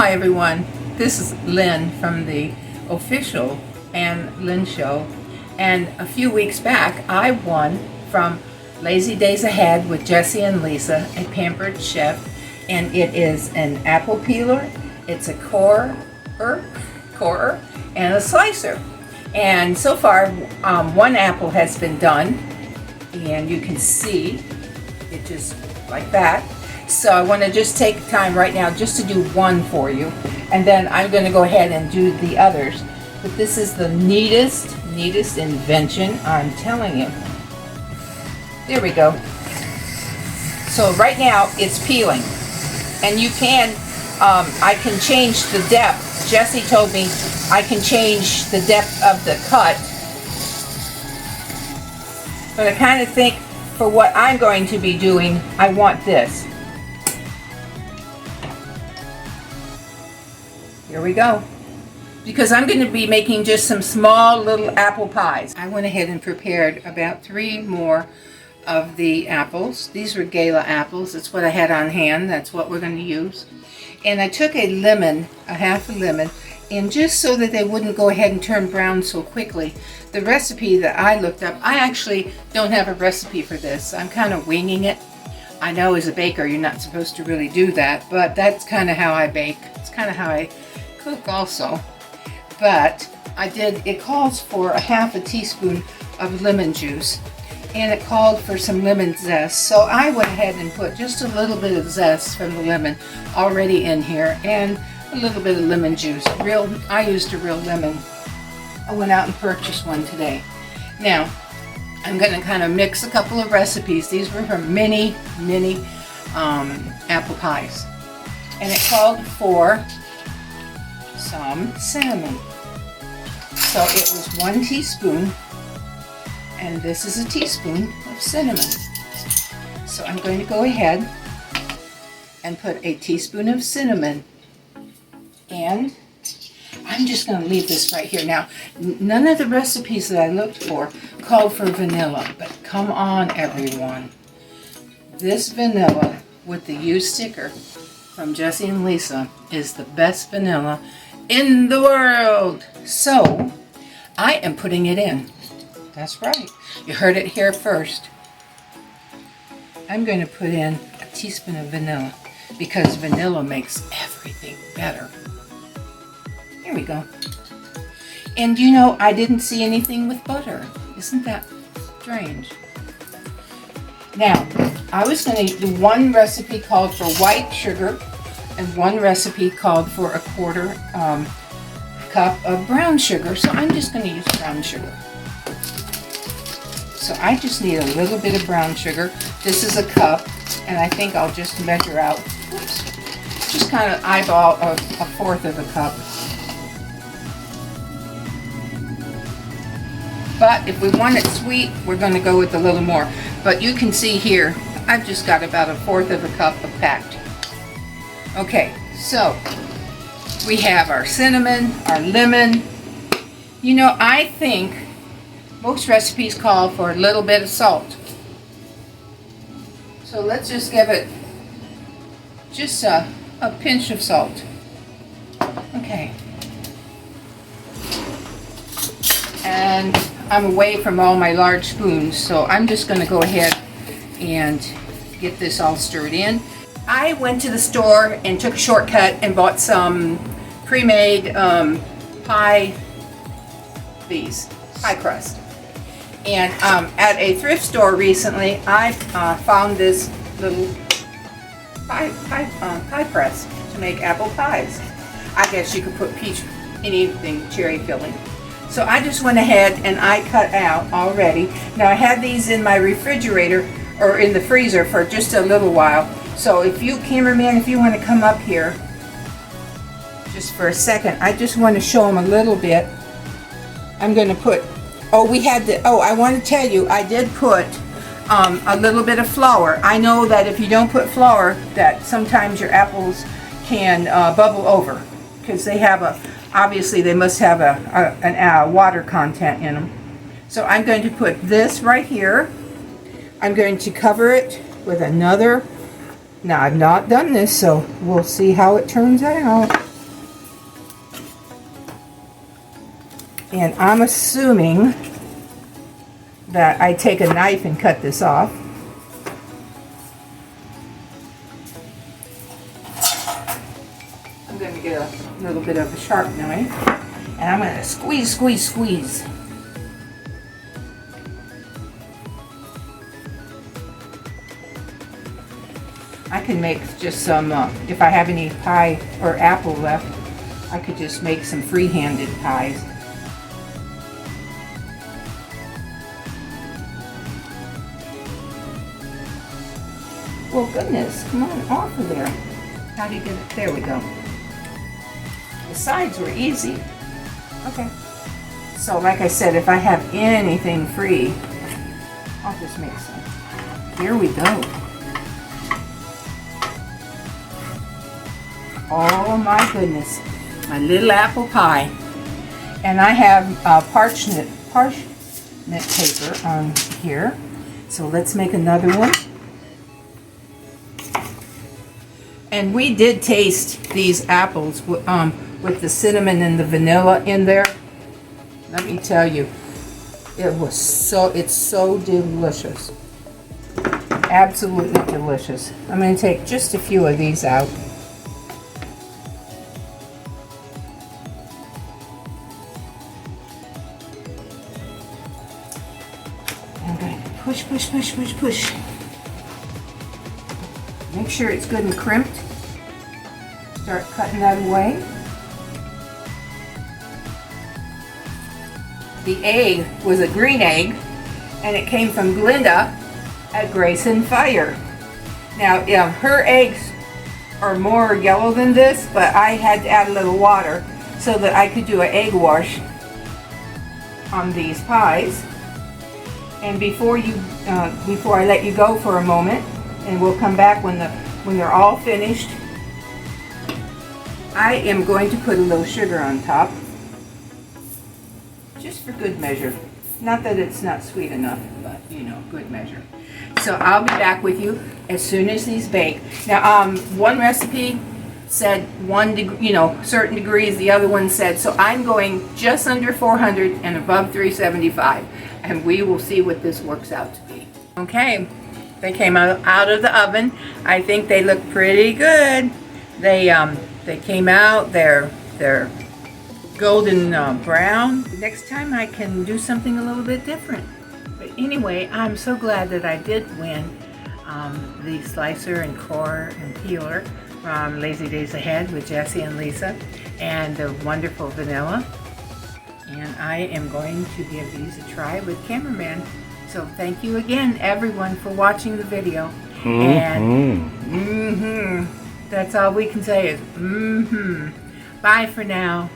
Hi everyone, this is Lynn from the official Ann Lynn Show, and a few weeks back I won from Lazy Days Ahead with Jesse and Lisa, a pampered chef, and it is an apple peeler, it's a corer, and a slicer. And so far one apple has been done, and you can see it just like that. So I want to just take time right now just to do one for you, and then I'm going to go ahead and do the others. But this is the neatest invention, I'm telling you. There we go. So right now it's peeling, and you can I can change the depth. Jesse told me I can change the depth of the cut, but I kind of think for what I'm going to be doing, I want this. Here we go. Because I'm going to be making just some small little apple pies. I went ahead and prepared about 3 more of the apples. These were Gala apples. That's what I had on hand. That's what we're going to use. And I took a lemon, a half a lemon, and just so that they wouldn't go ahead and turn brown so quickly, the recipe that I looked up, I actually don't have a recipe for this. I'm kind of winging it. I know as a baker you're not supposed to really do that, but that's kind of how I bake. It's kind of how I cook also. But it calls for a half a teaspoon of lemon juice, and it called for some lemon zest. So I went ahead and put just a little bit of zest from the lemon already in here, and a little bit of lemon juice. I used a real lemon. I went out and purchased one today. Now, I'm going to kind of mix a couple of recipes. These were from many apple pies. And it called for some cinnamon. So it was 1 teaspoon, and this is a teaspoon of cinnamon. So I'm going to go ahead and put a teaspoon of cinnamon, and I'm just going to leave this right here. Now, none of the recipes that I looked for called for vanilla, but come on everyone. This vanilla with the U sticker from Jesse and Lisa is the best vanilla in the world. So I am putting it in. That's right. You heard it here first. I'm going to put in a teaspoon of vanilla because vanilla makes everything better. Here we go. And you know, I didn't see anything with butter. Isn't that strange? Now, I was going to do one recipe called for white sugar, and one recipe called for a 1/4 cup of brown sugar. So I'm just going to use brown sugar. So I just need a little bit of brown sugar. This is a cup, and I think I'll just measure out, just kind of eyeball a 1/4 of a cup. But if we want it sweet, we're going to go with a little more. But you can see here, I've just got about a 1/4 of a cup of packed. Okay, so we have our cinnamon, our lemon. You know, I think most recipes call for a little bit of salt. So let's just give it just a pinch of salt. Okay. And I'm away from all my large spoons, so I'm just going to go ahead and get this all stirred in. I went to the store and took a shortcut and bought some pre-made pie crust. And at a thrift store recently, I found this little pie press to make apple pies. I guess you could put peach, anything, cherry filling. So I just went ahead and I cut out already. Now I had these in my refrigerator or in the freezer for just a little while. So if you, cameraman, if you want to come up here just for a second, I just want to show them a little bit. I'm going to put, I want to tell you, I did put a little bit of flour. I know that if you don't put flour, that sometimes your apples can bubble over, because they have obviously they must have a water content in them. So I'm going to put this right here. I'm going to cover it with another. Now I've not done this, so we'll see how it turns out. And I'm assuming that I take a knife and cut this off. I'm going to get a little bit of a sharp knife, and I'm going to squeeze, squeeze, squeeze. I can make just some, if I have any pie or apple left, I could just make some free-handed pies. Well, goodness, come on, off of there. How do you get it? There we go. The sides were easy. Okay. So like I said, if I have anything free, I'll just make some. Here we go. Oh my goodness, my little apple pie. And I have parchment paper on here. So let's make another one. And we did taste these apples with the cinnamon and the vanilla in there. Let me tell you, it's so delicious. Absolutely delicious. I'm going to take just a few of these out. I'm going to push, push, push, push, push. Make sure it's good and crimped. Start cutting that away. The egg was a green egg, and it came from Glinda at Grace and Fire. Now, her eggs are more yellow than this, but I had to add a little water so that I could do an egg wash on these pies. And before I let you go for a moment, and we'll come back when they're all finished, I am going to put a little sugar on top, just for good measure. Not that it's not sweet enough, but good measure. So I'll be back with you as soon as these bake. Now, one recipe said certain degrees. The other one said, so I'm going just under 400 and above 375, and we will see what this works out to be. Okay. They came out of the oven. I think they look pretty good. They came out. They're golden brown. Next time I can do something a little bit different. But anyway, I'm so glad that I did win the slicer and core and peeler from Lazy Days Ahead with Jessie and Lisa, and the wonderful vanilla. And I am going to give these a try with cameraman. So thank you again, everyone, for watching the video. And that's all we can say is Bye for now.